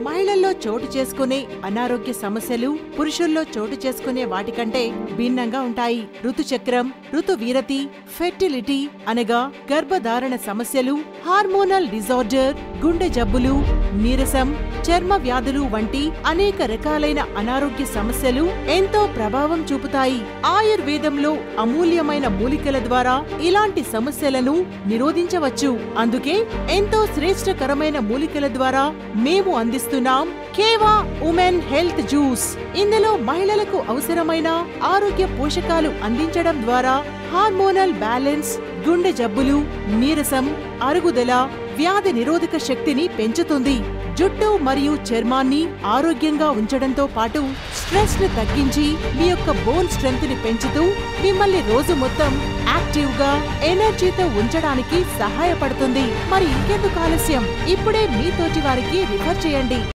మహిళల్లో చోటు చేసుకునే అనారోగ్య సమస్యలు పురుషుల్లో చోటు చేసుకునే వాటికంటే భిన్నంగా ఉంటాయి. ఋతుచక్రం, ఋతువీరతి, ఫెర్టిలిటీ అనగా గర్భధారణ సమస్యలు, హార్మోనల్ డిజార్డర్, గుండె జబ్బులు, నీరసం, చర్మ వ్యాధులు వంటి అనేక రకాలైన అనారోగ్య సమస్యలు ఎంతో ప్రభావం చూపుతాయి. ఆయుర్వేదంలో అమూల్యమైన మూలికల ద్వారా ఇలాంటి సమస్యలను నిరోధించవచ్చు. అందుకే ఎంతో శ్రేష్టకరమైన మూలికల ద్వారా మేము అందిస్తున్నాం కేవా ఉమెన్ హెల్త్ జ్యూస్. ఇందులో మహిళలకు అవసరమైన ఆరోగ్య పోషకాలు అందించడం ద్వారా హార్మోనల్ బ్యాలెన్స్, గుండె జబ్బులు, నీరసం, అరుగుదల, వ్యాధి నిరోధక శక్తిని పెంచుతుంది. జుట్టు మరియు చర్మాన్ని ఆరోగ్యంగా ఉంచడంతో పాటు స్ట్రెస్ ని తగ్గించి మీ యొక్క బోన్ స్ట్రెంగ్త్ ని పెంచుతూ మిమ్మల్ని రోజు మొత్తం యాక్టివ్ గా, ఎనర్జీతో ఉంచడానికి సహాయపడుతుంది. మరి ఇంకెందుకు ఆలస్యం, ఇప్పుడే మీ తోటి వారికి రిఫర్ చేయండి.